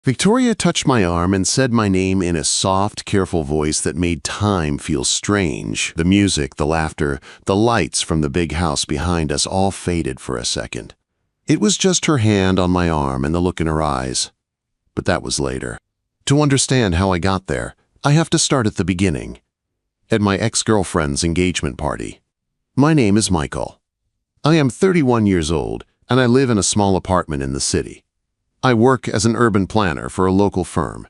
Victoria touched my arm and said my name in a soft, careful voice that made time feel strange. The music, the laughter, the lights from the big house behind us all faded for a second. It was just her hand on my arm and the look in her eyes. But that was later. To understand how I got there, I have to start at the beginning. At my ex-girlfriend's engagement party. My name is Michael. I am 31 years old, and I live in a small apartment in the city. I work as an urban planner for a local firm.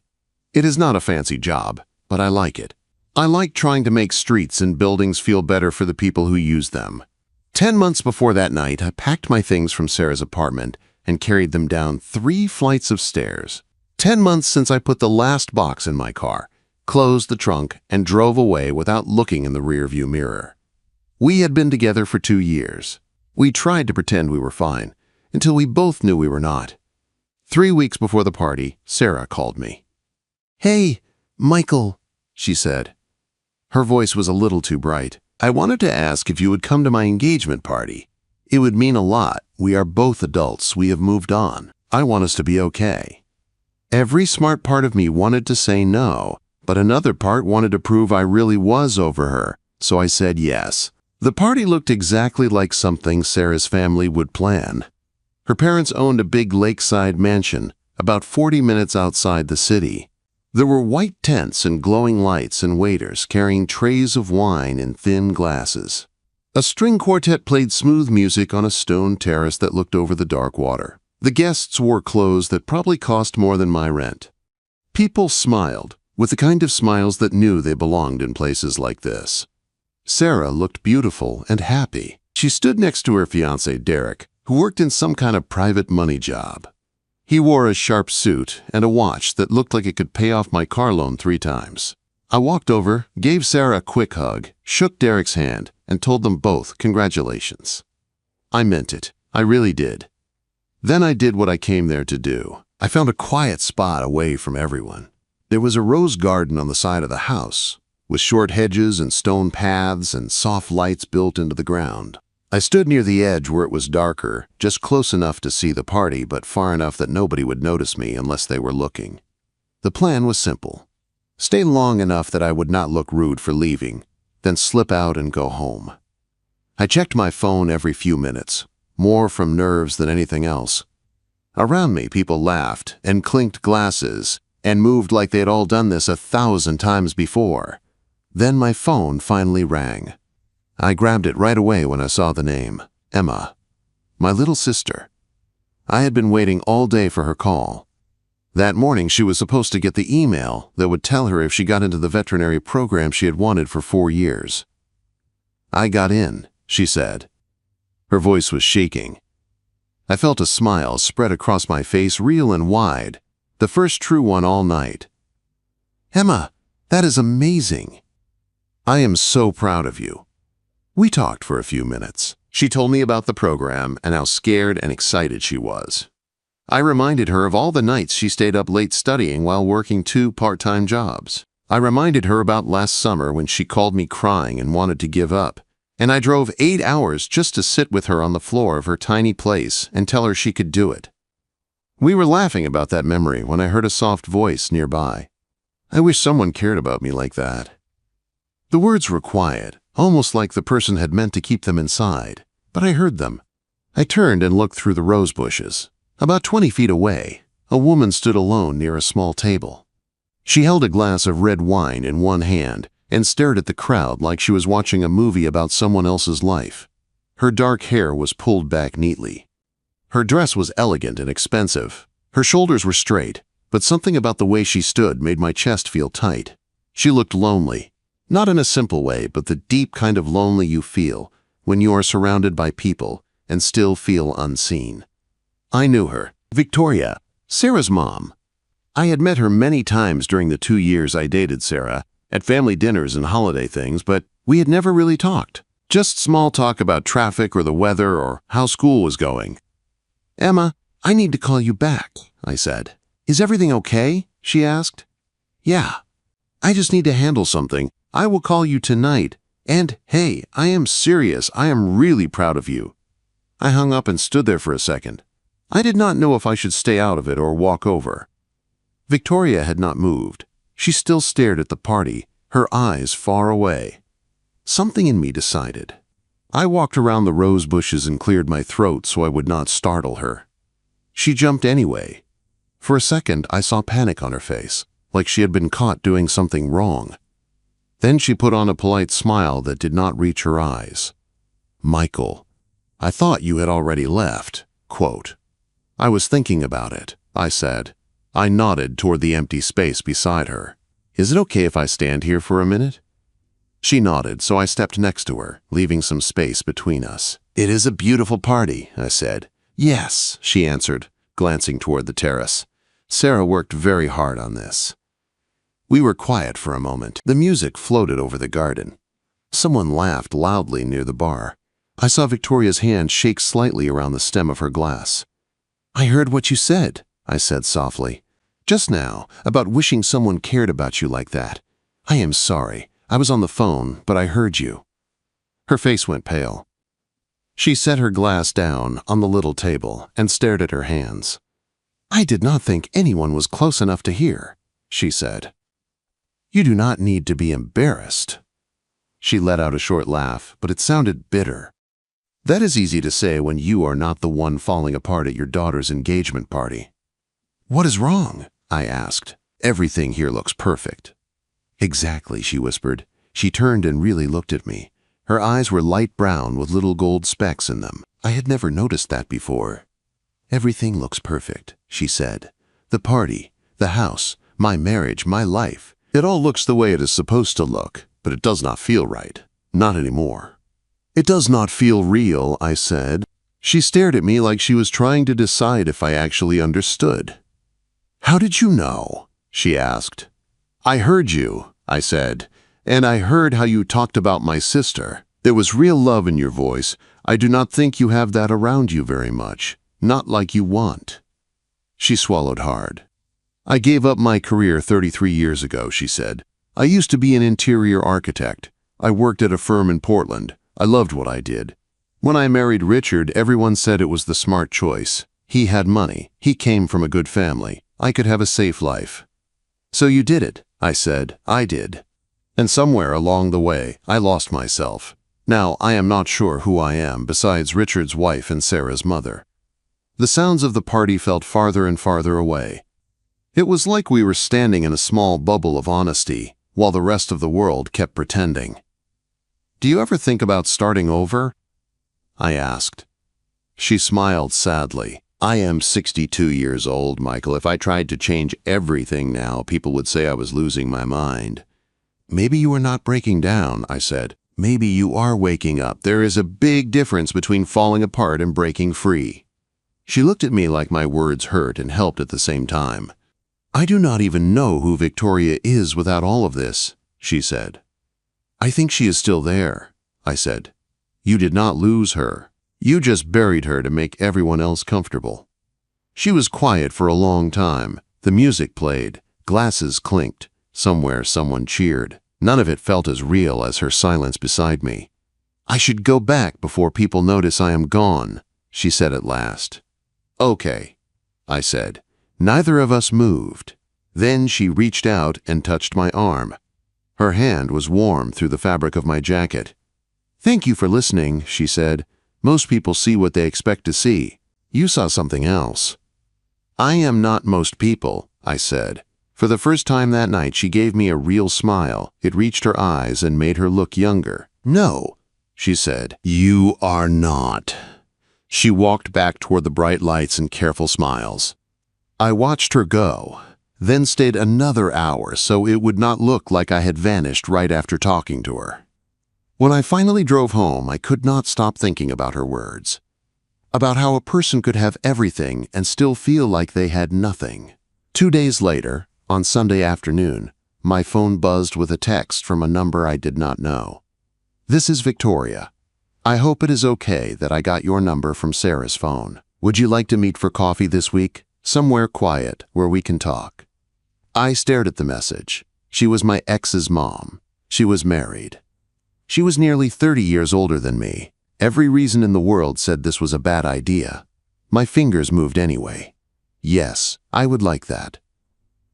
It is not a fancy job, but I like it. I like trying to make streets and buildings feel better for the people who use them. 10 months before that night, I packed my things from Sarah's apartment and carried them down 3 flights of stairs. 10 months since I put the last box in my car, closed the trunk, and drove away without looking in the rearview mirror. We had been together for 2 years. We tried to pretend we were fine, until we both knew we were not. 3 weeks before the party, Sarah called me. "Hey, Michael," she said. Her voice was a little too bright. "I wanted to ask if you would come to my engagement party. It would mean a lot. We are both adults. We have moved on. I want us to be okay." Every smart part of me wanted to say no, but another part wanted to prove I really was over her, so I said yes. The party looked exactly like something Sarah's family would plan. Her parents owned a big lakeside mansion, about 40 minutes outside the city. There were white tents and glowing lights and waiters carrying trays of wine in thin glasses. A string quartet played smooth music on a stone terrace that looked over the dark water. The guests wore clothes that probably cost more than my rent. People smiled, with the kind of smiles that knew they belonged in places like this. Sarah looked beautiful and happy. She stood next to her fiancé, Derek, who worked in some kind of private money job. He wore a sharp suit and a watch that looked like it could pay off my car loan 3 times. I walked over, gave Sarah a quick hug, shook Derek's hand, and told them both congratulations. I meant it. I really did. Then I did what I came there to do. I found a quiet spot away from everyone. There was a rose garden on the side of the house, with short hedges and stone paths and soft lights built into the ground. I stood near the edge where it was darker, just close enough to see the party, but far enough that nobody would notice me unless they were looking. The plan was simple. Stay long enough that I would not look rude for leaving, then slip out and go home. I checked my phone every few minutes, more from nerves than anything else. Around me, people laughed and clinked glasses and moved like they had all done this 1,000 times before. Then my phone finally rang. I grabbed it right away when I saw the name, Emma, my little sister. I had been waiting all day for her call. That morning, she was supposed to get the email that would tell her if she got into the veterinary program she had wanted for 4 years. "I got in," she said. Her voice was shaking. I felt a smile spread across my face, real and wide, the first true one all night. "Emma, that is amazing. I am so proud of you." We talked for a few minutes. She told me about the program and how scared and excited she was. I reminded her of all the nights she stayed up late studying while working 2 part-time jobs. I reminded her about last summer when she called me crying and wanted to give up, and I drove 8 hours just to sit with her on the floor of her tiny place and tell her she could do it. We were laughing about that memory when I heard a soft voice nearby. I wish someone cared about me like that. The words were quiet, almost like the person had meant to keep them inside, but I heard them. I turned and looked through the rose bushes. About 20 feet away, a woman stood alone near a small table. She held a glass of red wine in one hand and stared at the crowd like she was watching a movie about someone else's life. Her dark hair was pulled back neatly. Her dress was elegant and expensive. Her shoulders were straight, but something about the way she stood made my chest feel tight. She looked lonely. Not in a simple way, but the deep kind of lonely you feel when you are surrounded by people and still feel unseen. I knew her. Victoria, Sarah's mom. I had met her many times during the 2 years I dated Sarah, at family dinners and holiday things, but we had never really talked. Just small talk about traffic or the weather or how school was going. "Emma, I need to call you back," I said. "Is everything okay?" she asked. "Yeah. I just need to handle something. I will call you tonight. And, hey, I am serious. I am really proud of you." I hung up and stood there for a second. I did not know if I should stay out of it or walk over. Victoria had not moved. She still stared at the party, her eyes far away. Something in me decided. I walked around the rose bushes and cleared my throat so I would not startle her. She jumped anyway. For a second, I saw panic on her face, like she had been caught doing something wrong. Then she put on a polite smile that did not reach her eyes. "Michael, I thought you had already left." Quote. "I was thinking about it," I said. I nodded toward the empty space beside her. "Is it okay if I stand here for a minute?" She nodded, so I stepped next to her, leaving some space between us. "It is a beautiful party," I said. "Yes," she answered, glancing toward the terrace. "Sarah worked very hard on this." We were quiet for a moment. The music floated over the garden. Someone laughed loudly near the bar. I saw Victoria's hand shake slightly around the stem of her glass. "I heard what you said," I said softly. "Just now, about wishing someone cared about you like that. I am sorry. I was on the phone, but I heard you." Her face went pale. She set her glass down on the little table and stared at her hands. "I did not think anyone was close enough to hear," she said. "You do not need to be embarrassed." She let out a short laugh, but it sounded bitter. "That is easy to say when you are not the one falling apart at your daughter's engagement party." "What is wrong?" I asked. "Everything here looks perfect." "Exactly," she whispered. She turned and really looked at me. Her eyes were light brown with little gold specks in them. I had never noticed that before. "Everything looks perfect," she said. "The party, the house, my marriage, my life. It all looks the way it is supposed to look, but it does not feel right. Not anymore." "It does not feel real," I said. She stared at me like she was trying to decide if I actually understood. "How did you know?" she asked. "I heard you," I said, "and I heard how you talked about my sister. There was real love in your voice. I do not think you have that around you very much. Not like you want." She swallowed hard. "I gave up my career 33 years ago," she said. "I used to be an interior architect. I worked at a firm in Portland. I loved what I did. When I married Richard, everyone said it was the smart choice. He had money. He came from a good family. I could have a safe life." "So you did it," I said. "I did. And somewhere along the way, I lost myself. Now I am not sure who I am besides Richard's wife and Sarah's mother." The sounds of the party felt farther and farther away. It was like we were standing in a small bubble of honesty, while the rest of the world kept pretending. "Do you ever think about starting over?" I asked. She smiled sadly. "I am 62 years old, Michael. If I tried to change everything now, people would say I was losing my mind." "Maybe you are not breaking down," I said. "Maybe you are waking up. There is a big difference between falling apart and breaking free." She looked at me like my words hurt and helped at the same time. "I do not even know who Victoria is without all of this," she said. "I think she is still there," I said. "You did not lose her. You just buried her to make everyone else comfortable." She was quiet for a long time. The music played. Glasses clinked. Somewhere someone cheered. None of it felt as real as her silence beside me. "I should go back before people notice I am gone," she said at last. "Okay," I said. Neither of us moved. Then she reached out and touched my arm. Her hand was warm through the fabric of my jacket. "Thank you for listening," she said. "Most people see what they expect to see. You saw something else." "I am not most people," I said. For the first time that night, she gave me a real smile. It reached her eyes and made her look younger. "No," she said. "You are not." She walked back toward the bright lights and careful smiles. I watched her go, then stayed another hour so it would not look like I had vanished right after talking to her. When I finally drove home, I could not stop thinking about her words. About how a person could have everything and still feel like they had nothing. 2 days later, on Sunday afternoon, my phone buzzed with a text from a number I did not know. "This is Victoria. I hope it is okay that I got your number from Sarah's phone. Would you like to meet for coffee this week? Somewhere quiet where we can talk." I stared at the message. She was my ex's mom. She was married. She was nearly 30 years older than me. Every reason in the world said this was a bad idea. My fingers moved anyway. Yes, I would like that.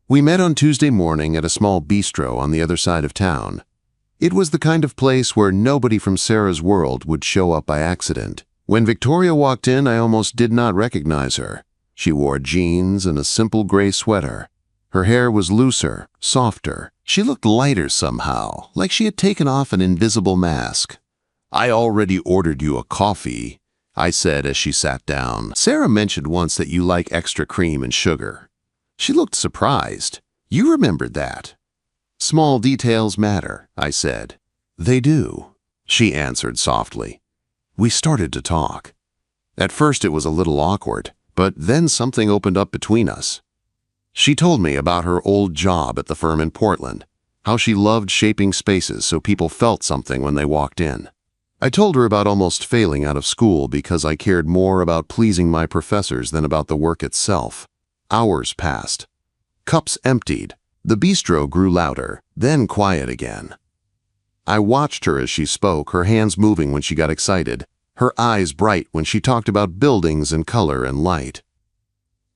We met on Tuesday morning at a small bistro on the other side of town. It was the kind of place where nobody from Sarah's world would show up by accident. When Victoria walked in, I almost did not recognize her. She wore jeans and a simple gray sweater. Her hair was looser, softer. She looked lighter somehow, like she had taken off an invisible mask. "I already ordered you a coffee," I said as she sat down. "Sarah mentioned once that you like extra cream and sugar." She looked surprised. "You remembered that?" "Small details matter," I said. "They do," she answered softly. We started to talk. At first it was a little awkward, but then something opened up between us. She told me about her old job at the firm in Portland, how she loved shaping spaces so people felt something when they walked in. I told her about almost failing out of school because I cared more about pleasing my professors than about the work itself. Hours passed. Cups emptied. The bistro grew louder, then quiet again. I watched her as she spoke, her hands moving when she got excited, her eyes bright when she talked about buildings and color and light.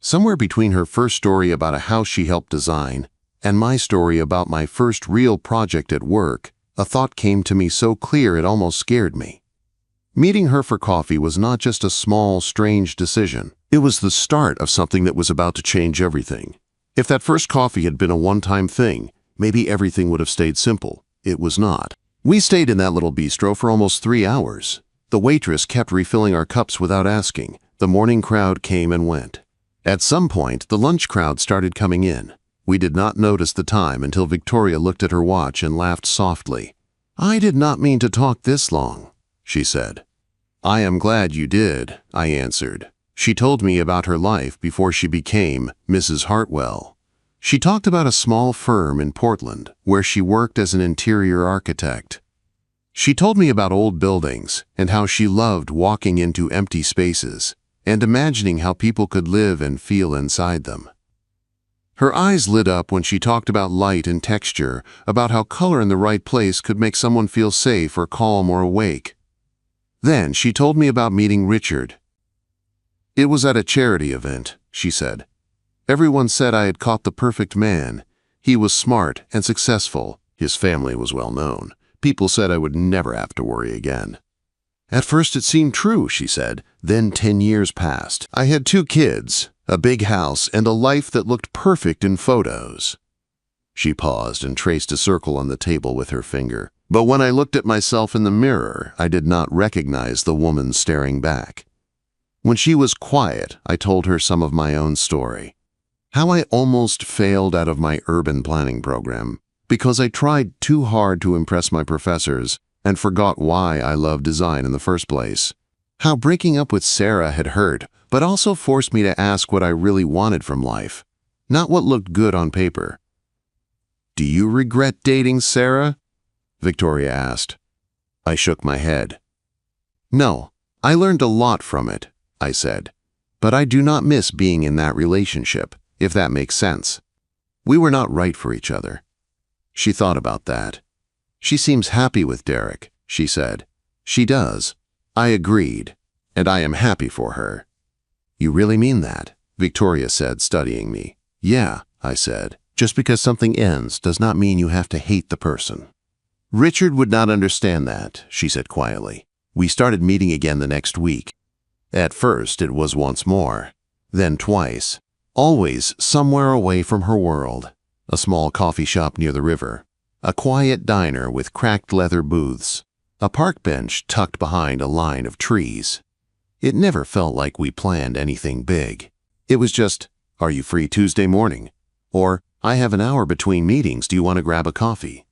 Somewhere between her first story about a house she helped design and my story about my first real project at work, a thought came to me so clear it almost scared me. Meeting her for coffee was not just a small, strange decision. It was the start of something that was about to change everything. If that first coffee had been a one-time thing, maybe everything would have stayed simple. It was not. We stayed in that little bistro for almost 3 hours. The waitress kept refilling our cups without asking. The morning crowd came and went. At some point, the lunch crowd started coming in. We did not notice the time until Victoria looked at her watch and laughed softly. "I did not mean to talk this long," she said. "I am glad you did," I answered. She told me about her life before she became Mrs. Hartwell. She talked about a small firm in Portland where she worked as an interior architect. She told me about old buildings and how she loved walking into empty spaces and imagining how people could live and feel inside them. Her eyes lit up when she talked about light and texture, about how color in the right place could make someone feel safe or calm or awake. Then she told me about meeting Richard. "It was at a charity event," she said. "Everyone said I had caught the perfect man. He was smart and successful. His family was well known. People said I would never have to worry again." "At first it seemed true," she said. "Then 10 years passed. I had 2 kids, a big house, and a life that looked perfect in photos." She paused and traced a circle on the table with her finger. "But when I looked at myself in the mirror, I did not recognize the woman staring back." When she was quiet, I told her some of my own story. How I almost failed out of my urban planning program because I tried too hard to impress my professors and forgot why I loved design in the first place. How breaking up with Sarah had hurt, but also forced me to ask what I really wanted from life, not what looked good on paper. "Do you regret dating Sarah?" Victoria asked. I shook my head. "No, I learned a lot from it," I said. "But I do not miss being in that relationship, if that makes sense. We were not right for each other." She thought about that. "She seems happy with Derek," she said. "She does." I agreed, and I am happy for her. "You really mean that?" Victoria said, studying me. "Yeah," I said. "Just because something ends does not mean you have to hate the person." "Richard would not understand that," she said quietly. We started meeting again the next week. At first it was once more, then twice, always somewhere away from her world. A small coffee shop near the river, a quiet diner with cracked leather booths, a park bench tucked behind a line of trees. It never felt like we planned anything big. It was just, "Are you free Tuesday morning?" Or, "I have an hour between meetings, do you want to grab a coffee?"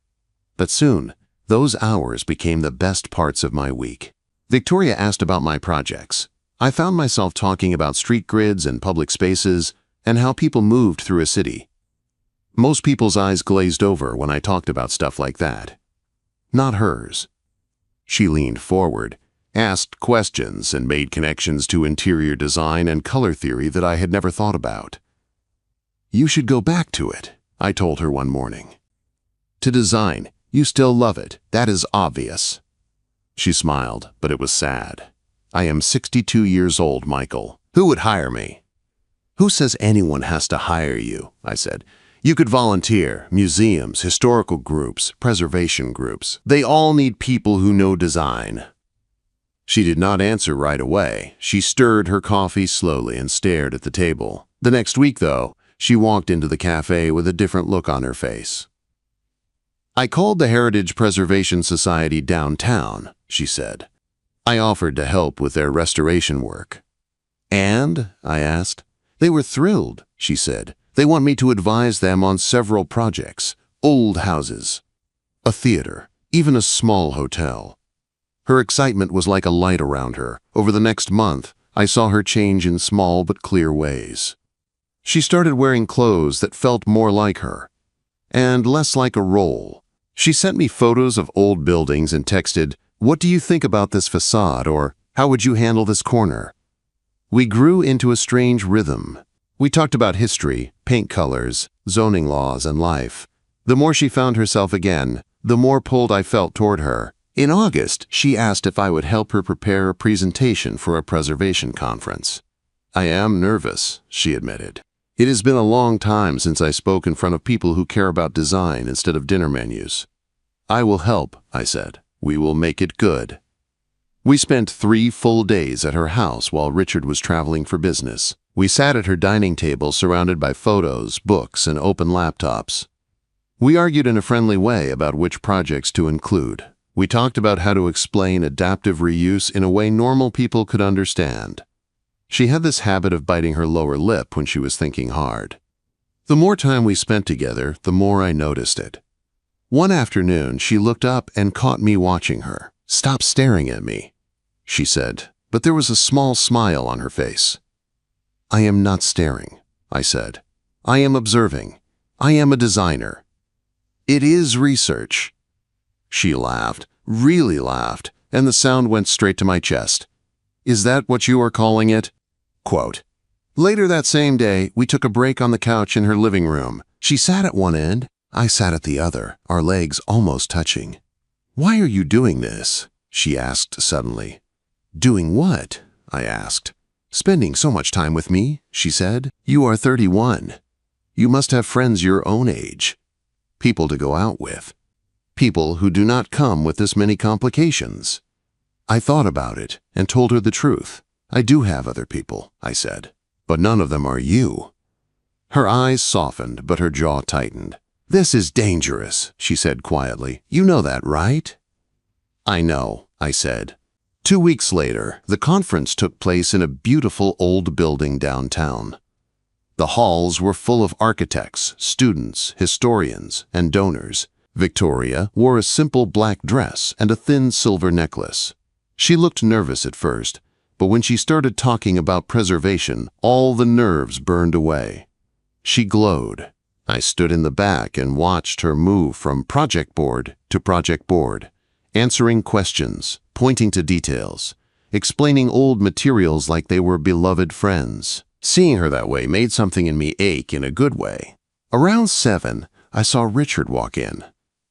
But soon, those hours became the best parts of my week. Victoria asked about my projects. I found myself talking about street grids and public spaces and how people moved through a city. Most people's eyes glazed over when I talked about stuff like that. Not hers. She leaned forward, asked questions, and made connections to interior design and color theory that I had never thought about. "You should go back to it," I told her one morning. "To design. You still love it. That is obvious." She smiled, but it was sad. "I am 62 years old, Michael. Who would hire me?" "Who says anyone has to hire you?" I said. You could volunteer, museums, historical groups, preservation groups. They all need people who know design. She did not answer right away. She stirred her coffee slowly and stared at the table. The next week, though, she walked into the cafe with a different look on her face. "I called the Heritage Preservation Society downtown," she said. "I offered to help with their restoration work." "And?" I asked. "They were thrilled," she said. "They want me to advise them on several projects, old houses, a theater, even a small hotel." Her excitement was like a light around her. Over the next month, I saw her change in small but clear ways. She started wearing clothes that felt more like her, and less like a role. She sent me photos of old buildings and texted, "What do you think about this facade?" or "How would you handle this corner?" We grew into a strange rhythm. We talked about history, paint colors, zoning laws, and life. The more she found herself again, the more pulled I felt toward her. In August, she asked if I would help her prepare a presentation for a preservation conference. "I am nervous," she admitted. "It has been a long time since I spoke in front of people who care about design instead of dinner menus." "I will help," I said. "We will make it good." We spent 3 full days at her house while Richard was traveling for business. We sat at her dining table surrounded by photos, books, and open laptops. We argued in a friendly way about which projects to include. We talked about how to explain adaptive reuse in a way normal people could understand. She had this habit of biting her lower lip when she was thinking hard. The more time we spent together, the more I noticed it. One afternoon, she looked up and caught me watching her. "Stop staring at me," she said, but there was a small smile on her face. "I am not staring," I said. "I am observing. I am a designer. It is research." She laughed, really laughed, and the sound went straight to my chest. "Is that what you are calling it?" Quote. Later that same day, we took a break on the couch in her living room. She sat at one end, I sat at the other, our legs almost touching. "Why are you doing this?" she asked suddenly. "Doing what?" I asked. "Spending so much time with me," she said. "You are 31. You must have friends your own age. People to go out with. People who do not come with this many complications." I thought about it and told her the truth. "I do have other people," I said, "but none of them are you." Her eyes softened, but her jaw tightened. "This is dangerous," she said quietly. "You know that, right?" "I know," I said. 2 weeks later, the conference took place in a beautiful old building downtown. The halls were full of architects, students, historians, and donors. Victoria wore a simple black dress and a thin silver necklace. She looked nervous at first, but when she started talking about preservation, all the nerves burned away. She glowed. I stood in the back and watched her move from project board to project board, answering questions, pointing to details, explaining old materials like they were beloved friends. Seeing her that way made something in me ache in a good way. Around 7, I saw Richard walk in.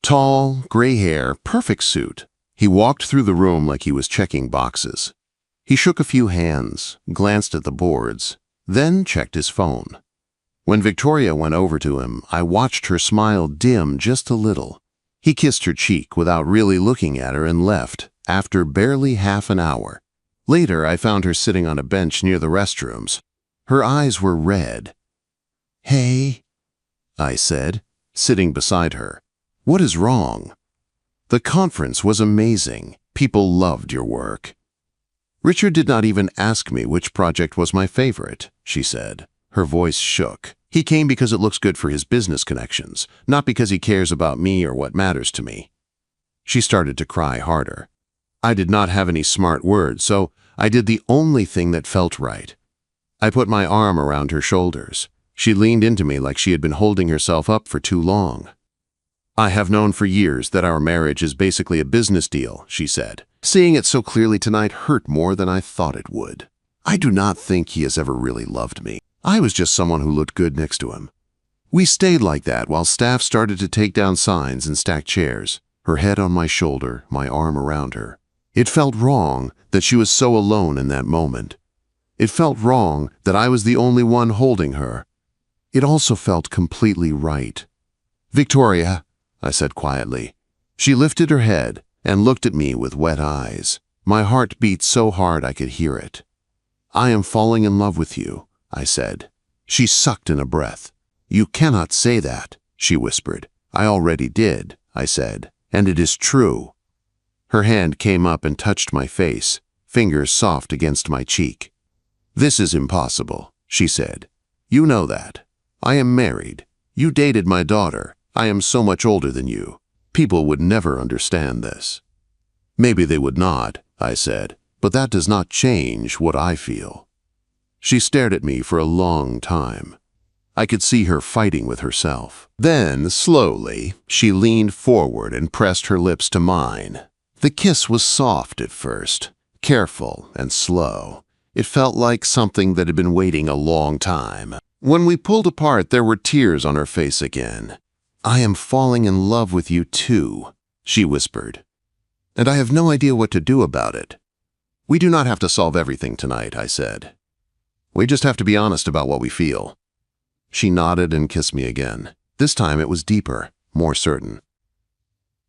Tall, gray hair, perfect suit. He walked through the room like he was checking boxes. He shook a few hands, glanced at the boards, then checked his phone. When Victoria went over to him, I watched her smile dim just a little. He kissed her cheek without really looking at her and left, after barely half an hour. Later, I found her sitting on a bench near the restrooms. Her eyes were red. "Hey," I said, sitting beside her. "What is wrong?" "The conference was amazing. People loved your work." "Richard did not even ask me which project was my favorite," she said. Her voice shook. "He came because it looks good for his business connections, not because he cares about me or what matters to me." She started to cry harder. I did not have any smart words, so I did the only thing that felt right. I put my arm around her shoulders. She leaned into me like she had been holding herself up for too long. "I have known for years that our marriage is basically a business deal," she said. Seeing it so clearly tonight hurt more than I thought it would. "I do not think he has ever really loved me. I was just someone who looked good next to him." We stayed like that while staff started to take down signs and stack chairs, her head on my shoulder, my arm around her. It felt wrong that she was so alone in that moment. It felt wrong that I was the only one holding her. It also felt completely right. "Victoria," I said quietly. She lifted her head and looked at me with wet eyes. My heart beat so hard I could hear it. "I am falling in love with you," I said. She sucked in a breath. "You cannot say that," she whispered. "I already did," I said, "and it is true." Her hand came up and touched my face, fingers soft against my cheek. "This is impossible," she said. "You know that. I am married. You dated my daughter. I am so much older than you. People would never understand this." "Maybe they would not," I said, "but that does not change what I feel." She stared at me for a long time. I could see her fighting with herself. Then, slowly, she leaned forward and pressed her lips to mine. The kiss was soft at first, careful and slow. It felt like something that had been waiting a long time. When we pulled apart, there were tears on her face again. "I am falling in love with you too," she whispered. "And I have no idea what to do about it." "We do not have to solve everything tonight," I said. "We just have to be honest about what we feel." She nodded and kissed me again. This time it was deeper, more certain.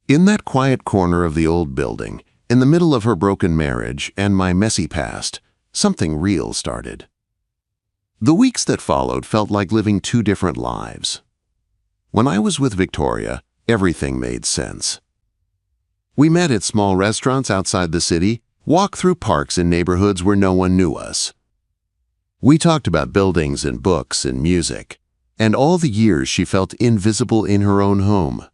In that quiet corner of the old building, in the middle of her broken marriage and my messy past, something real started. The weeks that followed felt like living two different lives. When I was with Victoria, everything made sense. We met at small restaurants outside the city, walked through parks in neighborhoods where no one knew us. We talked about buildings and books and music, and all the years she felt invisible in her own home.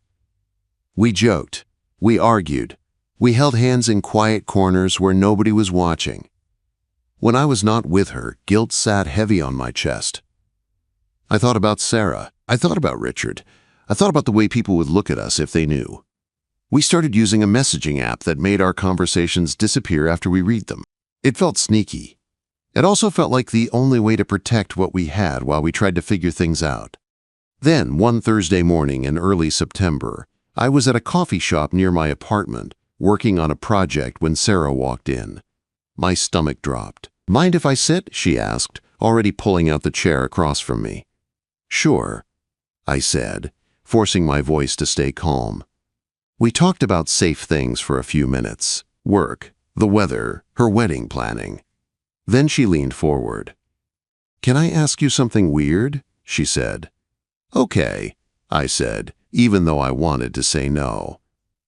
We joked, we argued, we held hands in quiet corners where nobody was watching. When I was not with her, guilt sat heavy on my chest. I thought about Sarah. I thought about Richard. I thought about the way people would look at us if they knew. We started using a messaging app that made our conversations disappear after we read them. It felt sneaky. It also felt like the only way to protect what we had while we tried to figure things out. Then, one Thursday morning in early September, I was at a coffee shop near my apartment, working on a project when Sarah walked in. My stomach dropped. "Mind if I sit?" she asked, already pulling out the chair across from me. "Sure," I said, forcing my voice to stay calm. We talked about safe things for a few minutes. Work, the weather, her wedding planning. Then she leaned forward. "Can I ask you something weird?" she said. "Okay," I said, even though I wanted to say no.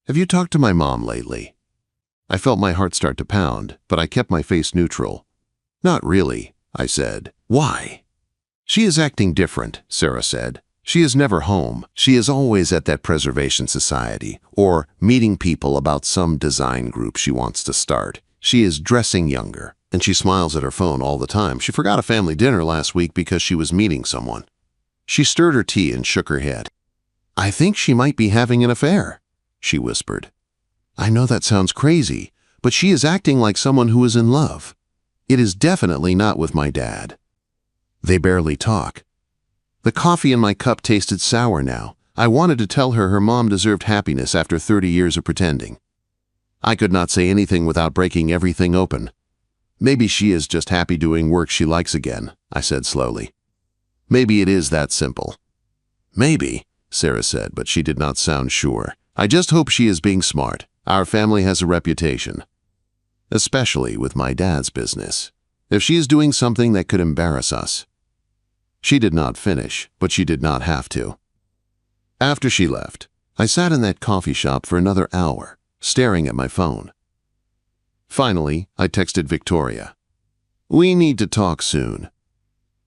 "Have you talked to my mom lately?" I felt my heart start to pound, but I kept my face neutral. "Not really," I said. "Why?" "She is acting different," Sarah said. "She is never home. She is always at that preservation society, or meeting people about some design group she wants to start. She is dressing younger, and she smiles at her phone all the time. She forgot a family dinner last week because she was meeting someone." She stirred her tea and shook her head. "I think she might be having an affair," she whispered. "I know that sounds crazy, but she is acting like someone who is in love. It is definitely not with my dad." They barely talk. The coffee in my cup tasted sour now. I wanted to tell her her mom deserved happiness after 30 years of pretending. I could not say anything without breaking everything open. "Maybe she is just happy doing work she likes again," I said slowly. "Maybe it is that simple." "Maybe," Sarah said, but she did not sound sure. "I just hope she is being smart. Our family has a reputation. Especially with my dad's business. If she is doing something that could embarrass us." She did not finish, but she did not have to. After she left, I sat in that coffee shop for another hour, staring at my phone. Finally, I texted Victoria. "We need to talk soon."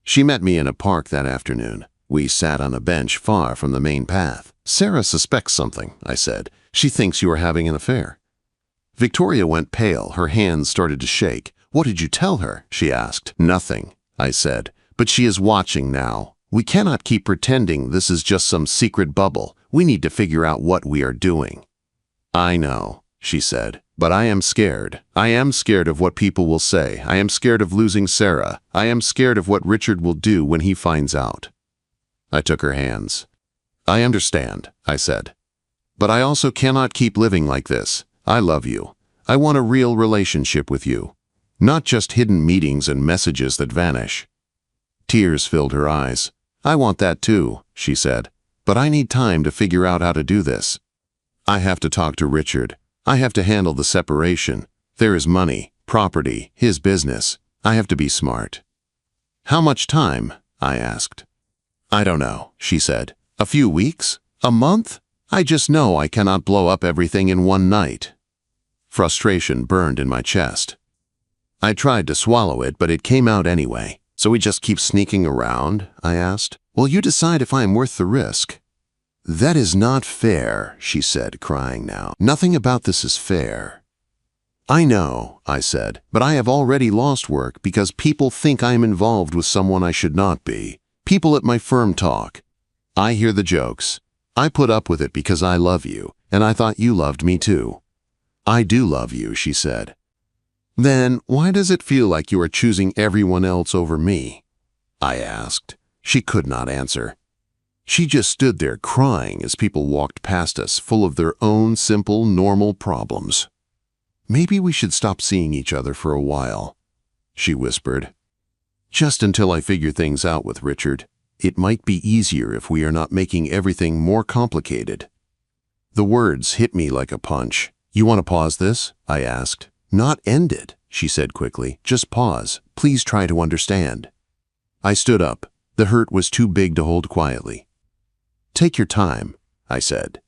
She met me in a park that afternoon. We sat on a bench far from the main path. "Sarah suspects something," I said. "She thinks you are having an affair." Victoria went pale. Her hands started to shake. "What did you tell her?" she asked. "Nothing," I said. "But she is watching now. We cannot keep pretending this is just some secret bubble. We need to figure out what we are doing." "I know," she said, "but I am scared. I am scared of what people will say. I am scared of losing Sarah. I am scared of what Richard will do when he finds out." I took her hands. "I understand," I said. "But I also cannot keep living like this. I love you. I want a real relationship with you. Not just hidden meetings and messages that vanish." Tears filled her eyes. I want that too, she said, but I need time to figure out how to do this. I have to talk to Richard. I have to handle the separation. There is money, property, his business. I have to be smart. How much time? I asked. I don't know, she said. A few weeks? A month? I just know I cannot blow up everything in one night. Frustration burned in my chest. I tried to swallow it, but it came out anyway. So we just keep sneaking around? I asked. Will you decide if I am worth the risk? That is not fair, she said, crying now. Nothing about this is fair. I know, I said, but I have already lost work because people think I am involved with someone I should not be. People at my firm talk. I hear the jokes. I put up with it because I love you, and I thought you loved me too. I do love you, she said. Then why does it feel like you are choosing everyone else over me? I asked. She could not answer. She just stood there crying as people walked past us, full of their own simple, normal problems. Maybe we should stop seeing each other for a while, she whispered. Just until I figure things out with Richard. It might be easier if we are not making everything more complicated. The words hit me like a punch. You want to pause this? I asked. Not end it, she said quickly. Just pause. Please try to understand. I stood up. The hurt was too big to hold quietly. Take your time, I said.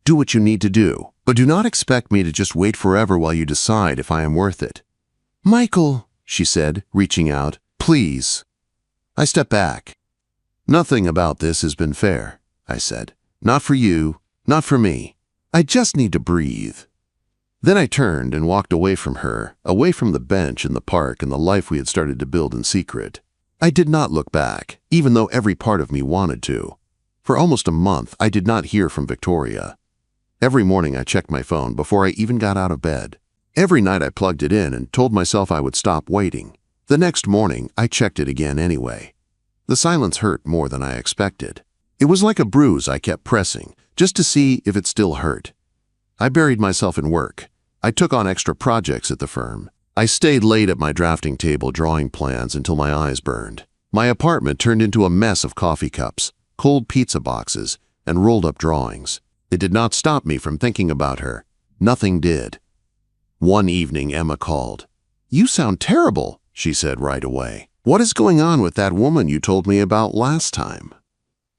Do what you need to do, but do not expect me to just wait forever while you decide if I am worth it. Michael, she said, reaching out, please. I stepped back. Nothing about this has been fair, I said. Not for you, not for me. I just need to breathe. Then I turned and walked away from her, away from the bench in the park and the life we had started to build in secret. I did not look back, even though every part of me wanted to. For almost a month, I did not hear from Victoria. Every morning I checked my phone before I even got out of bed. Every night I plugged it in and told myself I would stop waiting. The next morning, I checked it again anyway. The silence hurt more than I expected. It was like a bruise I kept pressing, just to see if it still hurt. I buried myself in work. I took on extra projects at the firm. I stayed late at my drafting table drawing plans until my eyes burned. My apartment turned into a mess of coffee cups, cold pizza boxes, and rolled-up drawings. It did not stop me from thinking about her. Nothing did. One evening, Emma called. You sound terrible, she said right away. What is going on with that woman you told me about last time?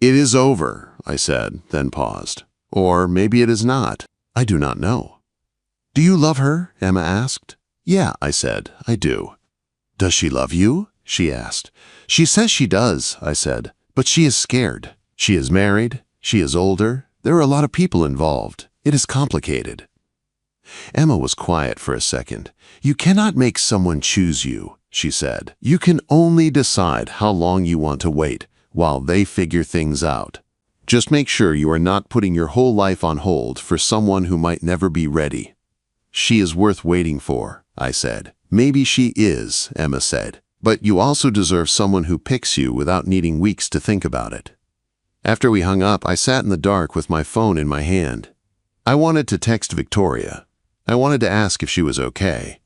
It is over, I said, then paused. Or maybe it is not. I do not know. Do you love her? Emma asked. Yeah, I said, I do. Does she love you? She asked. She says she does, I said, but she is scared. She is married. She is older. There are a lot of people involved. It is complicated. Emma was quiet for a second. You cannot make someone choose you, she said. You can only decide how long you want to wait while they figure things out. Just make sure you are not putting your whole life on hold for someone who might never be ready. She is worth waiting for, I said. Maybe she is, Emma said. But you also deserve someone who picks you without needing weeks to think about it. After we hung up, I sat in the dark with my phone in my hand. I wanted to text Victoria. I wanted to ask if she was okay.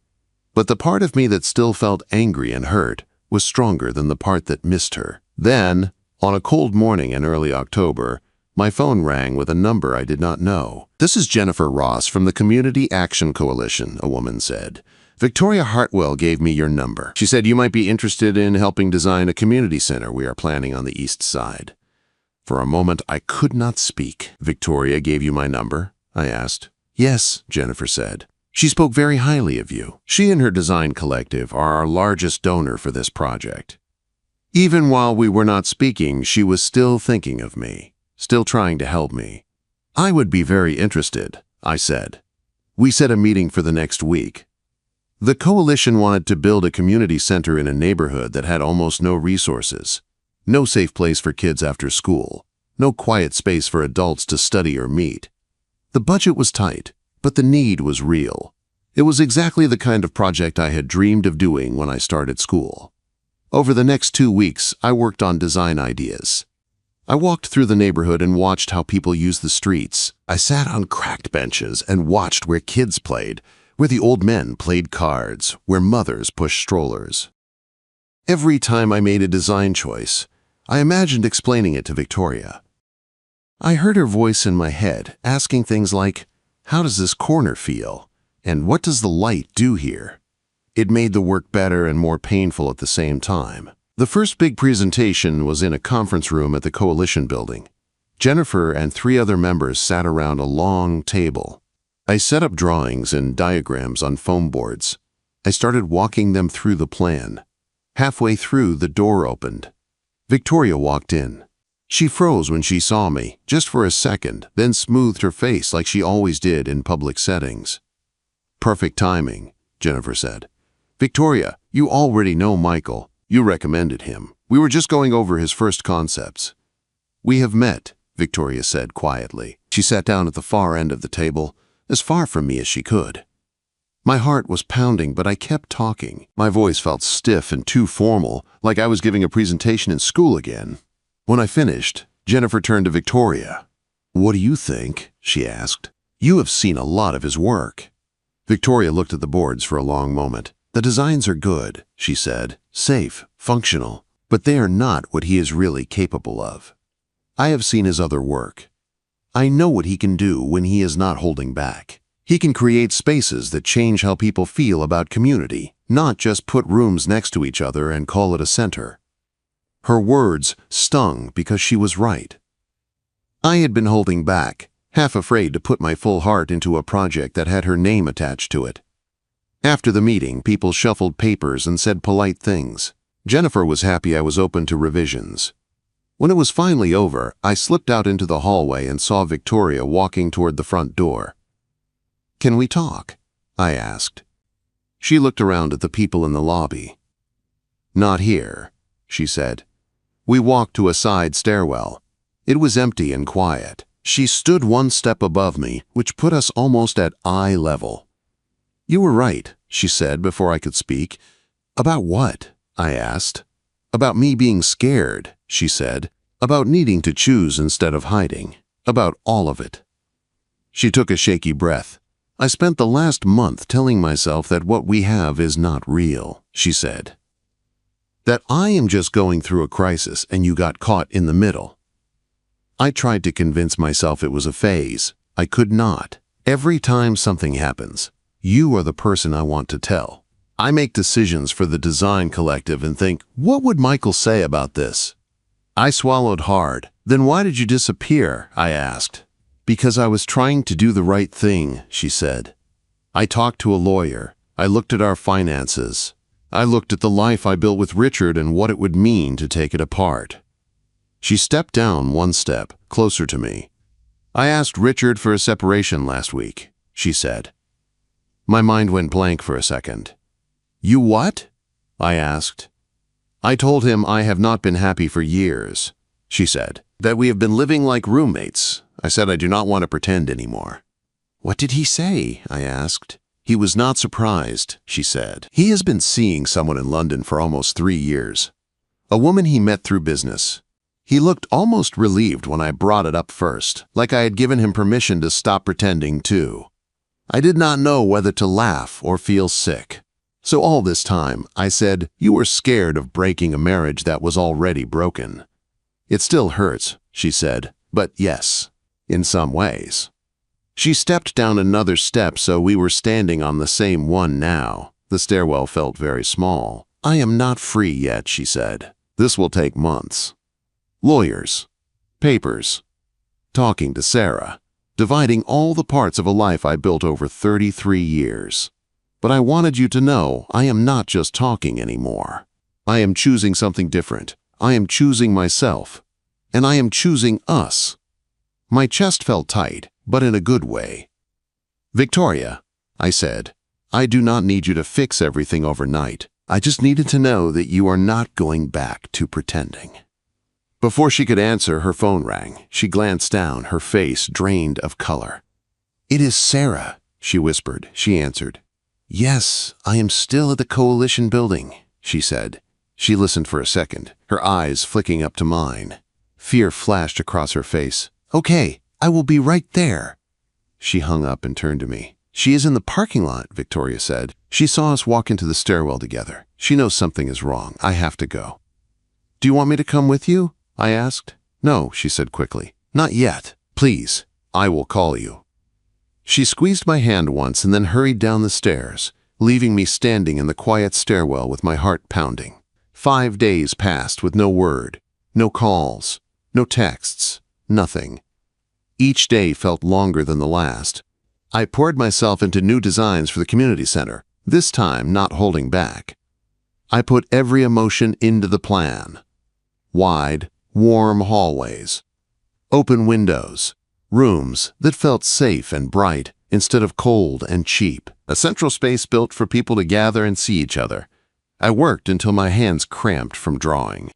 But the part of me that still felt angry and hurt was stronger than the part that missed her. Then, on a cold morning in early October, my phone rang with a number I did not know. This is Jennifer Ross from the Community Action Coalition, a woman said. Victoria Hartwell gave me your number. She said you might be interested in helping design a community center we are planning on the east side. For a moment, I could not speak. Victoria gave you my number? I asked. Yes, Jennifer said. She spoke very highly of you. She and her design collective are our largest donor for this project. Even while we were not speaking, she was still thinking of me, still trying to help me. I would be very interested, I said. We set a meeting for the next week. The coalition wanted to build a community center in a neighborhood that had almost no resources. No safe place for kids after school. No quiet space for adults to study or meet. The budget was tight, but the need was real. It was exactly the kind of project I had dreamed of doing when I started school. Over the next 2 weeks, I worked on design ideas. I walked through the neighborhood and watched how people used the streets. I sat on cracked benches and watched where kids played, where the old men played cards, where mothers pushed strollers. Every time I made a design choice, I imagined explaining it to Victoria. I heard her voice in my head, asking things like, "How does this corner feel?" and "What does the light do here?" It made the work better and more painful at the same time. The first big presentation was in a conference room at the Coalition Building. Jennifer and 3 other members sat around a long table. I set up drawings and diagrams on foam boards. I started walking them through the plan. Halfway through, the door opened. Victoria walked in. She froze when she saw me, just for a second, then smoothed her face like she always did in public settings. "Perfect timing," Jennifer said. "Victoria, you already know Michael. You recommended him. We were just going over his first concepts." "We have met," Victoria said quietly. She sat down at the far end of the table, as far from me as she could. My heart was pounding, but I kept talking. My voice felt stiff and too formal, like I was giving a presentation in school again. When I finished, Jennifer turned to Victoria. "What do you think?" she asked. "You have seen a lot of his work." Victoria looked at the boards for a long moment. "The designs are good," she said. "Safe, functional, but they are not what he is really capable of. I have seen his other work. I know what he can do when he is not holding back. He can create spaces that change how people feel about community, not just put rooms next to each other and call it a center." Her words stung because she was right. I had been holding back, half afraid to put my full heart into a project that had her name attached to it. After the meeting, people shuffled papers and said polite things. Jennifer was happy I was open to revisions. When it was finally over, I slipped out into the hallway and saw Victoria walking toward the front door. "Can we talk?" I asked. She looked around at the people in the lobby. "Not here," she said. We walked to a side stairwell. It was empty and quiet. She stood one step above me, which put us almost at eye level. "You were right," she said before I could speak. "About what?" I asked. "About me being scared," she said. "About needing to choose instead of hiding. About all of it." She took a shaky breath. "I spent the last month telling myself that what we have is not real," she said. "That I am just going through a crisis and you got caught in the middle." I tried to convince myself it was a phase. I could not. Every time something happens, you are the person I want to tell. I make decisions for the design collective and think, what would Michael say about this? I swallowed hard. "Then why did you disappear?" I asked. "Because I was trying to do the right thing," she said. "I talked to a lawyer. I looked at our finances. I looked at the life I built with Richard and what it would mean to take it apart." She stepped down one step, closer to me. "I asked Richard for a separation last week," she said. My mind went blank for a second. "You what?" I asked. "I told him I have not been happy for years," she said. "That we have been living like roommates. I said I do not want to pretend anymore." "What did he say?" I asked. "He was not surprised," she said. "He has been seeing someone in London for almost 3 years. A woman he met through business. He looked almost relieved when I brought it up first, like I had given him permission to stop pretending too. I did not know whether to laugh or feel sick. So all this time, I said, you were scared of breaking a marriage that was already broken. It still hurts, she said, but yes, in some ways. She stepped down another step so we were standing on the same one now. The stairwell felt very small. I am not free yet, she said. This will take months. Lawyers, papers, talking to Sarah, dividing all the parts of a life I built over 33 years. But I wanted you to know I am not just talking anymore. I am choosing something different. I am choosing myself. And I am choosing us. My chest felt tight, but in a good way. Victoria, I said, I do not need you to fix everything overnight. I just needed to know that you are not going back to pretending. Before she could answer, her phone rang. She glanced down, her face drained of color. It is Sarah, she whispered. She answered. Yes, I am still at the Coalition Building, she said. She listened for a second, her eyes flicking up to mine. Fear flashed across her face. Okay, I will be right there. She hung up and turned to me. She is in the parking lot, Victoria said. She saw us walk into the stairwell together. She knows something is wrong. I have to go. Do you want me to come with you? I asked. No, she said quickly. Not yet. Please, I will call you. She squeezed my hand once and then hurried down the stairs, leaving me standing in the quiet stairwell with my heart pounding. 5 days passed with no word, no calls, no texts, nothing. Each day felt longer than the last. I poured myself into new designs for the community center, this time not holding back. I put every emotion into the plan. Wide, warm hallways, open windows, rooms that felt safe and bright instead of cold and cheap, a central space built for people to gather and see each other. I worked until my hands cramped from drawing.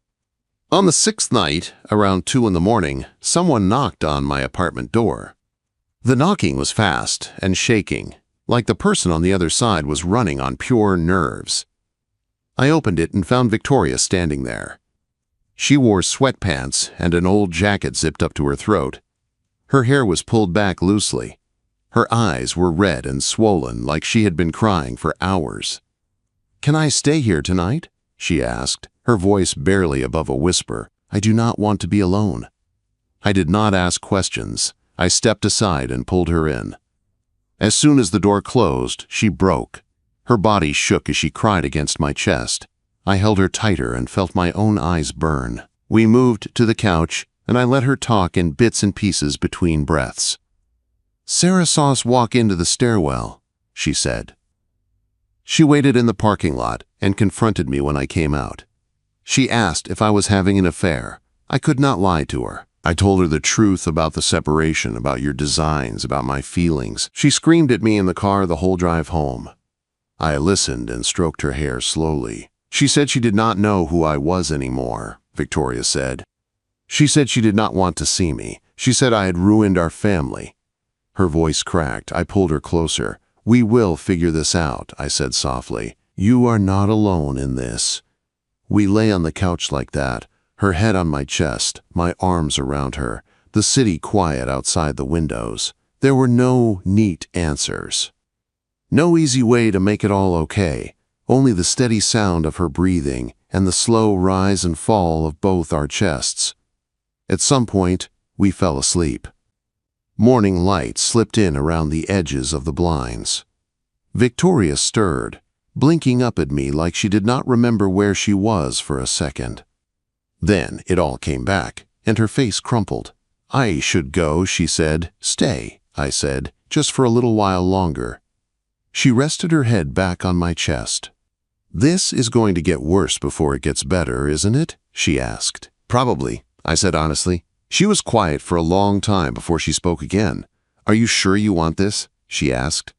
On the 6th night, around 2 in the morning, someone knocked on my apartment door. The knocking was fast and shaking, like the person on the other side was running on pure nerves. I opened it and found Victoria standing there. She wore sweatpants and an old jacket zipped up to her throat. Her hair was pulled back loosely. Her eyes were red and swollen like she had been crying for hours. "Can I stay here tonight?" she asked, her voice barely above a whisper. "I do not want to be alone." I did not ask questions. I stepped aside and pulled her in. As soon as the door closed, she broke. Her body shook as she cried against my chest. I held her tighter and felt my own eyes burn. We moved to the couch, and I let her talk in bits and pieces between breaths. "Sarah saw us walk into the stairwell," she said. She waited in the parking lot and confronted me when I came out. She asked if I was having an affair. I could not lie to her. I told her the truth about the separation, about your designs, about my feelings. She screamed at me in the car the whole drive home. I listened and stroked her hair slowly. She said she did not know who I was anymore, Victoria said. She said she did not want to see me. She said I had ruined our family. Her voice cracked. I pulled her closer. "We will figure this out," I said softly. "You are not alone in this." We lay on the couch like that, her head on my chest, my arms around her, the city quiet outside the windows. There were no neat answers. No easy way to make it all okay, only the steady sound of her breathing and the slow rise and fall of both our chests. At some point, we fell asleep. Morning light slipped in around the edges of the blinds. Victoria stirred, blinking up at me like she did not remember where she was for a second. Then it all came back, and her face crumpled. "I should go," she said. "Stay," I said, "just for a little while longer." She rested her head back on my chest. "This is going to get worse before it gets better, isn't it?" she asked. "Probably," I said honestly. She was quiet for a long time before she spoke again. "Are you sure you want this?" she asked.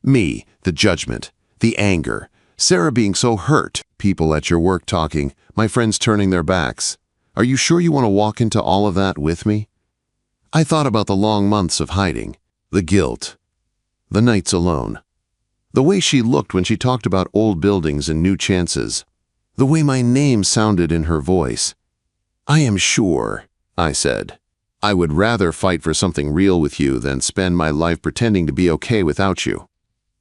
Me, the judgment, the anger, Sarah being so hurt, people at your work talking, my friends turning their backs. "Are you sure you want to walk into all of that with me?" I thought about the long months of hiding, the guilt, the nights alone, the way she looked when she talked about old buildings and new chances, the way my name sounded in her voice. "I am sure," I said. "I would rather fight for something real with you than spend my life pretending to be okay without you."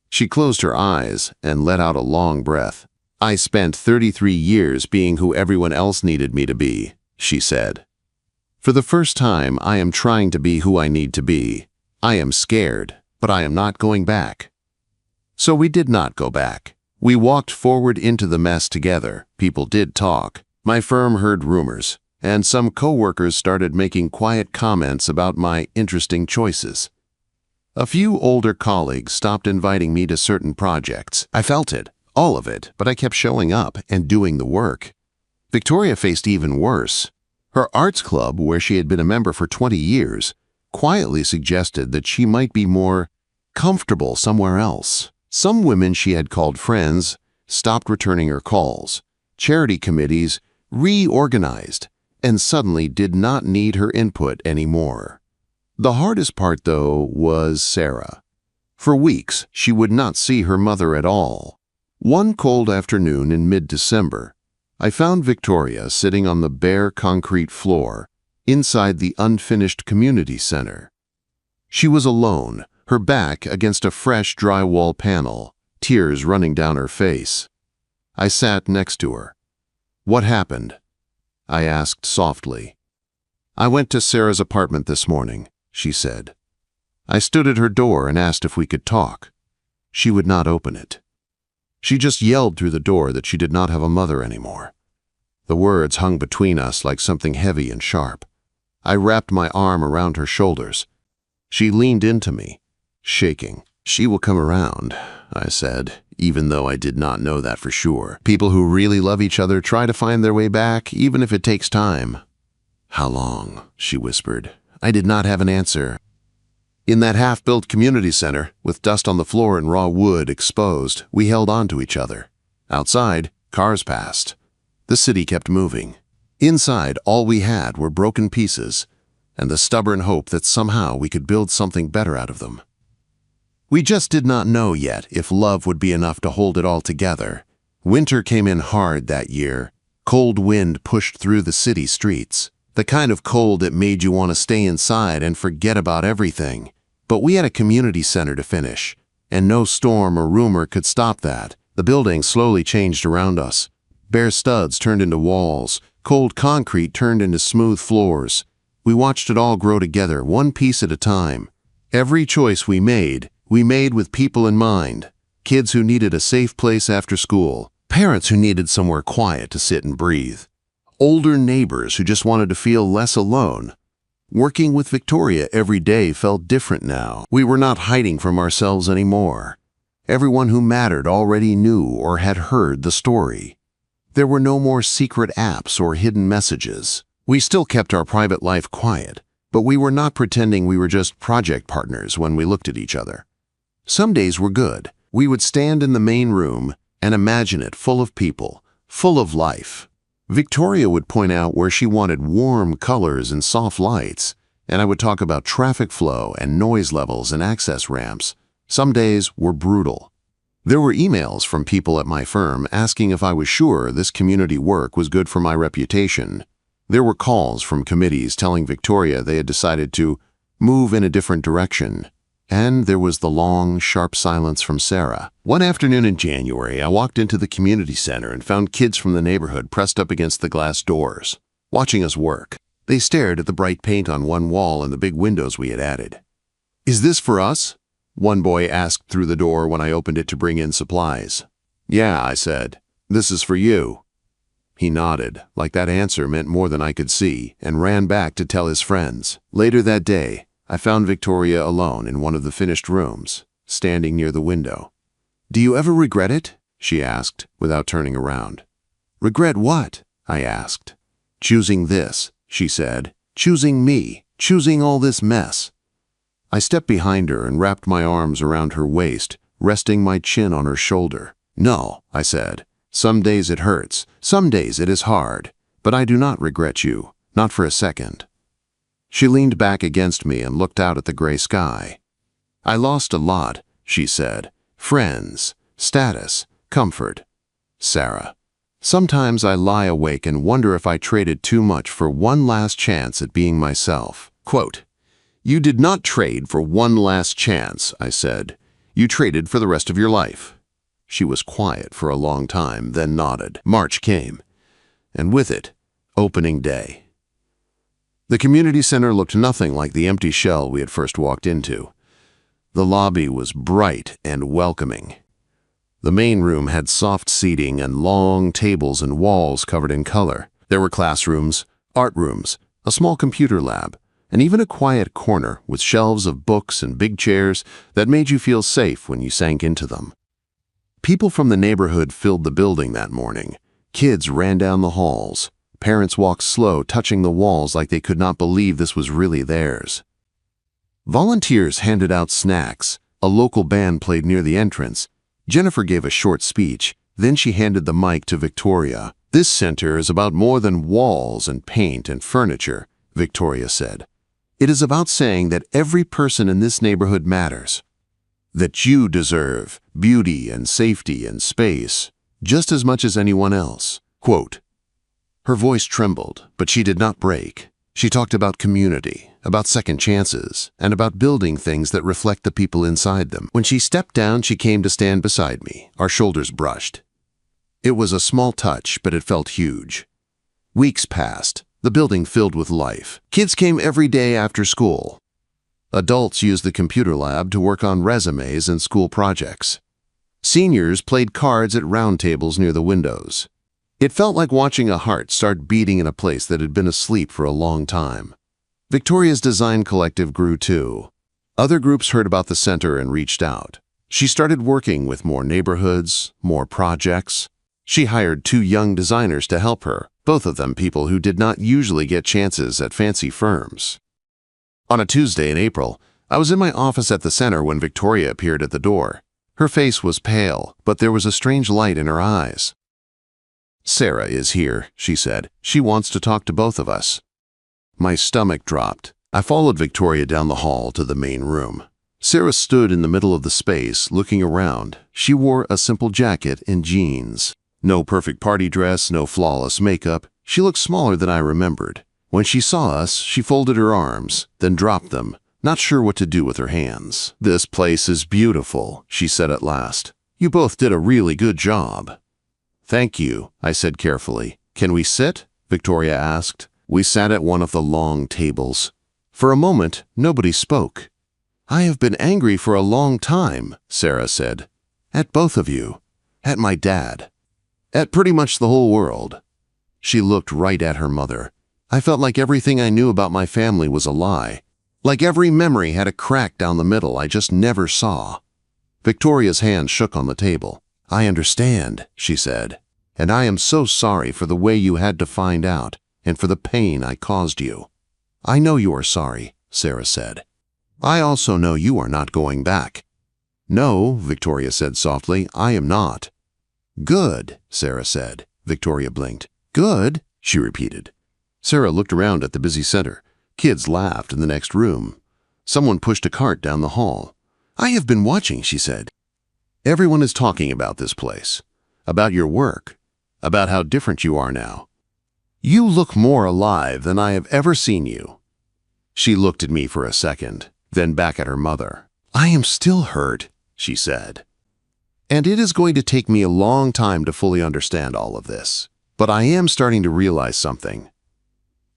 She closed her eyes and let out a long breath. "I spent 33 years being who everyone else needed me to be," she said. "For the first time, I am trying to be who I need to be. I am scared, but I am not going back." So we did not go back. We walked forward into the mess together. People did talk. My firm heard rumors, and some coworkers started making quiet comments about my interesting choices. A few older colleagues stopped inviting me to certain projects. I felt it, all of it, but I kept showing up and doing the work. Victoria faced even worse. Her arts club, where she had been a member for 20 years, quietly suggested that she might be more comfortable somewhere else. Some women she had called friends stopped returning her calls. Charity committees reorganized and suddenly did not need her input anymore. The hardest part, though, was Sarah. For weeks, she would not see her mother at all. One cold afternoon in mid-December, I found Victoria sitting on the bare concrete floor inside the unfinished community center. She was alone, her back against a fresh drywall panel, tears running down her face. I sat next to her. "What happened?" I asked softly. "I went to Sarah's apartment this morning," she said. "I stood at her door and asked if we could talk. She would not open it. She just yelled through the door that she did not have a mother anymore." The words hung between us like something heavy and sharp. I wrapped my arm around her shoulders. She leaned into me, shaking. "She will come around," I said, even though I did not know that for sure. "People who really love each other try to find their way back, even if it takes time." "How long?" she whispered. I did not have an answer. In that half-built community center, with dust on the floor and raw wood exposed, we held on to each other. Outside, cars passed. The city kept moving. Inside, all we had were broken pieces and the stubborn hope that somehow we could build something better out of them. We just did not know yet if love would be enough to hold it all together. Winter came in hard that year. Cold wind pushed through the city streets. The kind of cold that made you want to stay inside and forget about everything. But we had a community center to finish, and no storm or rumor could stop that. The building slowly changed around us. Bare studs turned into walls. Cold concrete turned into smooth floors. We watched it all grow together, one piece at a time. Every choice we made with people in mind. Kids who needed a safe place after school. Parents who needed somewhere quiet to sit and breathe. Older neighbors who just wanted to feel less alone. Working with Victoria every day felt different now. We were not hiding from ourselves anymore. Everyone who mattered already knew or had heard the story. There were no more secret apps or hidden messages. We still kept our private life quiet, but we were not pretending we were just project partners when we looked at each other. Some days were good. We would stand in the main room and imagine it full of people, full of life. Victoria would point out where she wanted warm colors and soft lights, and I would talk about traffic flow and noise levels and access ramps. Some days were brutal. There were emails from people at my firm asking if I was sure this community work was good for my reputation. There were calls from committees telling Victoria they had decided to move in a different direction. And there was the long, sharp silence from Sarah. One afternoon in January, I walked into the community center and found kids from the neighborhood pressed up against the glass doors, watching us work. They stared at the bright paint on one wall and the big windows we had added. "Is this for us?" one boy asked through the door when I opened it to bring in supplies. "Yeah," I said. "This is for you." He nodded, like that answer meant more than I could see, and ran back to tell his friends. Later that day, I found Victoria alone in one of the finished rooms, standing near the window. "Do you ever regret it?" she asked, without turning around. "Regret what?" I asked. "Choosing this," she said. "Choosing me. Choosing all this mess." I stepped behind her and wrapped my arms around her waist, resting my chin on her shoulder. "No," I said. "Some days it hurts. Some days it is hard. But I do not regret you. Not for a second." She leaned back against me and looked out at the gray sky. "I lost a lot," she said. "Friends, status, comfort. Sarah. Sometimes I lie awake and wonder if I traded too much for one last chance at being myself." Quote, "You did not trade for one last chance," I said. "You traded for the rest of your life." She was quiet for a long time, then nodded. March came, and with it, opening day. The community center looked nothing like the empty shell we had first walked into. The lobby was bright and welcoming. The main room had soft seating and long tables and walls covered in color. There were classrooms, art rooms, a small computer lab, and even a quiet corner with shelves of books and big chairs that made you feel safe when you sank into them. People from the neighborhood filled the building that morning. Kids ran down the halls. Parents walked slow, touching the walls like they could not believe this was really theirs. Volunteers handed out snacks. A local band played near the entrance. Jennifer gave a short speech. Then she handed the mic to Victoria. "This center is about more than walls and paint and furniture," Victoria said. "It is about saying that every person in this neighborhood matters. That you deserve beauty and safety and space just as much as anyone else." Quote. Her voice trembled, but she did not break. She talked about community, about second chances, and about building things that reflect the people inside them. When she stepped down, she came to stand beside me. Our shoulders brushed. It was a small touch, but it felt huge. Weeks passed. The building filled with life. Kids came every day after school. Adults used the computer lab to work on resumes and school projects. Seniors played cards at round tables near the windows. It felt like watching a heart start beating in a place that had been asleep for a long time. Victoria's design collective grew too. Other groups heard about the center and reached out. She started working with more neighborhoods, more projects. She hired 2 young designers to help her, both of them people who did not usually get chances at fancy firms. On a Tuesday in April, I was in my office at the center when Victoria appeared at the door. Her face was pale, but there was a strange light in her eyes. "Sarah is here," she said. "She wants to talk to both of us." My stomach dropped. I followed Victoria down the hall to the main room. Sarah stood in the middle of the space, looking around. She wore a simple jacket and jeans. No perfect party dress, no flawless makeup. She looked smaller than I remembered. When she saw us, she folded her arms, then dropped them, not sure what to do with her hands. "This place is beautiful," she said at last. "You both did a really good job." "Thank you," I said carefully. "Can we sit?" Victoria asked. We sat at one of the long tables. For a moment, nobody spoke. "I have been angry for a long time," Sarah said. "At both of you. At my dad. At pretty much the whole world." She looked right at her mother. I felt like everything I knew about my family was a lie. Like every memory had a crack down the middle I just never saw. Victoria's hand shook on the table. "I understand," she said. "And I am so sorry for the way you had to find out, and for the pain I caused you." "I know you are sorry," Sarah said. "I also know you are not going back." "No," Victoria said softly, "I am not." "Good," Sarah said. Victoria blinked. "Good?" she repeated. Sarah looked around at the busy center. Kids laughed in the next room. Someone pushed a cart down the hall. "I have been watching," she said. "Everyone is talking about this place, about your work, about how different you are now. You look more alive than I have ever seen you." She looked at me for a second, then back at her mother. "I am still hurt," she said. "And it is going to take me a long time to fully understand all of this. But I am starting to realize something.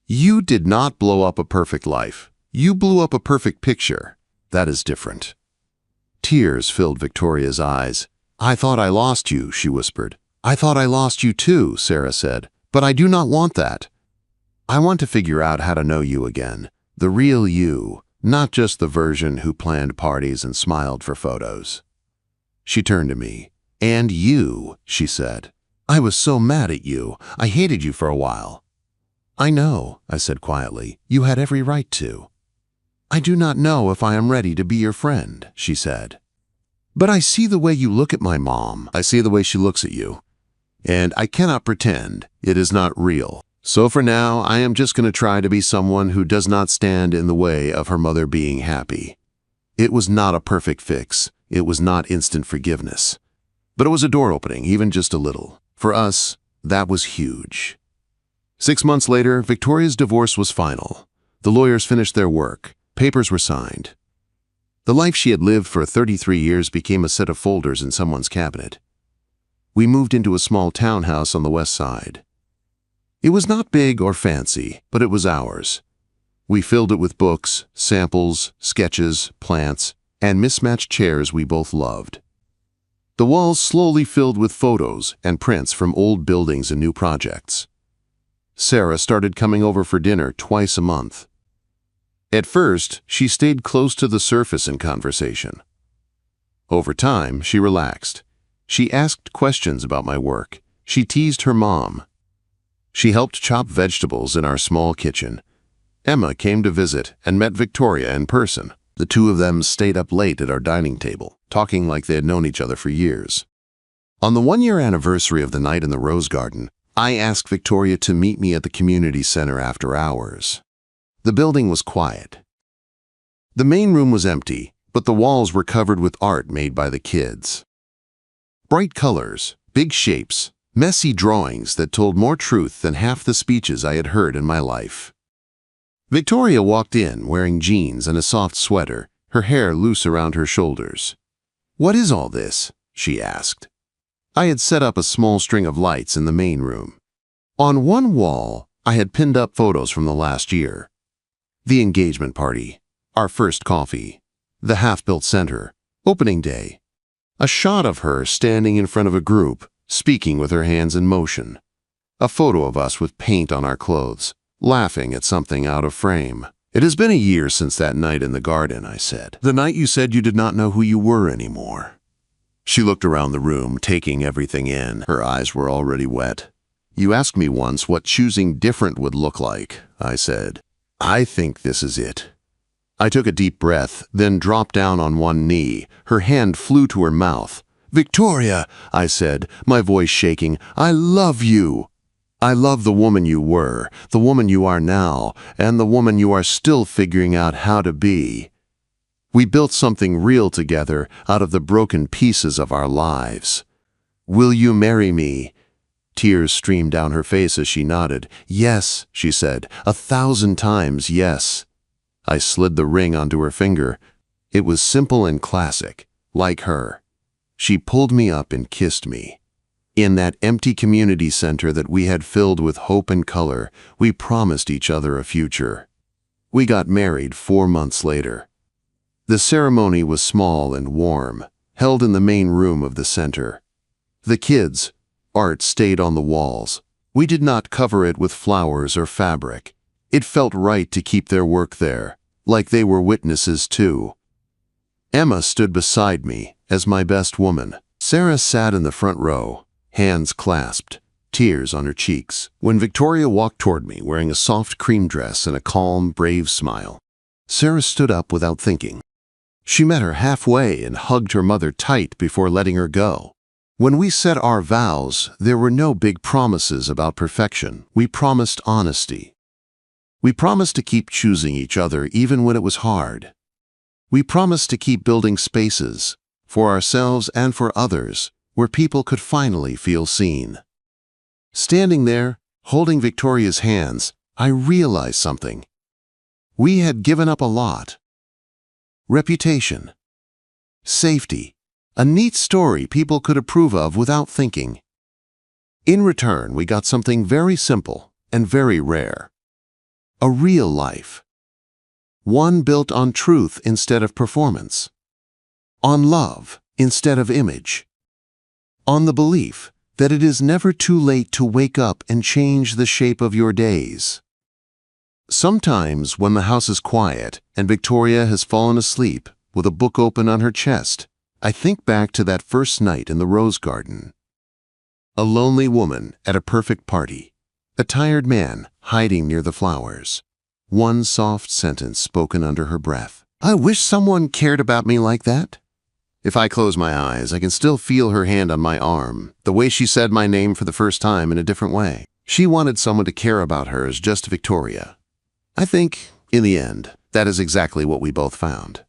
You did not blow up a perfect life. You blew up a perfect picture. That is different." Tears filled Victoria's eyes. "I thought I lost you," she whispered. "I thought I lost you too," Sarah said. "But I do not want that. I want to figure out how to know you again. The real you, not just the version who planned parties and smiled for photos." She turned to me. "And you," she said. "I was so mad at you. I hated you for a while." "I know," I said quietly. "You had every right to." "I do not know if I am ready to be your friend," she said. "But I see the way you look at my mom. I see the way she looks at you. And I cannot pretend it is not real. So for now, I am just going to try to be someone who does not stand in the way of her mother being happy." It was not a perfect fix. It was not instant forgiveness. But it was a door opening, even just a little. For us, that was huge. 6 months later, Victoria's divorce was final. The lawyers finished their work. Papers were signed. The life she had lived for 33 years became a set of folders in someone's cabinet. We moved into a small townhouse on the west side. It was not big or fancy, but it was ours. We filled it with books, samples, sketches, plants, and mismatched chairs we both loved. The walls slowly filled with photos and prints from old buildings and new projects. Sarah started coming over for dinner twice a month. At first, she stayed close to the surface in conversation. Over time, she relaxed. She asked questions about my work. She teased her mom. She helped chop vegetables in our small kitchen. Emma came to visit and met Victoria in person. The two of them stayed up late at our dining table, talking like they had known each other for years. On the 1-year anniversary of the night in the Rose Garden, I asked Victoria to meet me at the community center after hours. The building was quiet. The main room was empty, but the walls were covered with art made by the kids. Bright colors, big shapes, messy drawings that told more truth than half the speeches I had heard in my life. Victoria walked in wearing jeans and a soft sweater, her hair loose around her shoulders. "What is all this?" she asked. I had set up a small string of lights in the main room. On one wall, I had pinned up photos from the last year. The engagement party, our first coffee, the half-built center, opening day. A shot of her standing in front of a group, speaking with her hands in motion. A photo of us with paint on our clothes, laughing at something out of frame. "It has been a year since that night in the garden," I said. "The night you said you did not know who you were anymore." She looked around the room, taking everything in. Her eyes were already wet. "You asked me once what choosing different would look like," I said. "I think this is it." I took a deep breath, then dropped down on one knee. Her hand flew to her mouth. "Victoria," I said, my voice shaking, "I love you. I love the woman you were, the woman you are now, and the woman you are still figuring out how to be. We built something real together out of the broken pieces of our lives. Will you marry me?" Tears streamed down her face as she nodded. "Yes," she said, "1,000 times yes." I slid the ring onto her finger. It was simple and classic, like her. She pulled me up and kissed me. In that empty community center that we had filled with hope and color, we promised each other a future. We got married 4 months later. The ceremony was small and warm, held in the main room of the center. The kids' art stayed on the walls. We did not cover it with flowers or fabric. It felt right to keep their work there, like they were witnesses too. Emma stood beside me as my best woman. Sarah sat in the front row, hands clasped, tears on her cheeks. When Victoria walked toward me wearing a soft cream dress and a calm, brave smile, Sarah stood up without thinking. She met her halfway and hugged her mother tight before letting her go. When we said our vows, there were no big promises about perfection. We promised honesty. We promised to keep choosing each other even when it was hard. We promised to keep building spaces, for ourselves and for others, where people could finally feel seen. Standing there, holding Victoria's hands, I realized something. We had given up a lot. Reputation, safety, a neat story people could approve of without thinking. In return, we got something very simple and very rare. A real life. One built on truth instead of performance. On love instead of image. On the belief that it is never too late to wake up and change the shape of your days. Sometimes when the house is quiet and Victoria has fallen asleep with a book open on her chest, I think back to that first night in the rose garden. A lonely woman at a perfect party. A tired man hiding near the flowers. One soft sentence spoken under her breath. "I wish someone cared about me like that." If I close my eyes, I can still feel her hand on my arm, the way she said my name for the first time in a different way. She wanted someone to care about her as just Victoria. I think, in the end, that is exactly what we both found.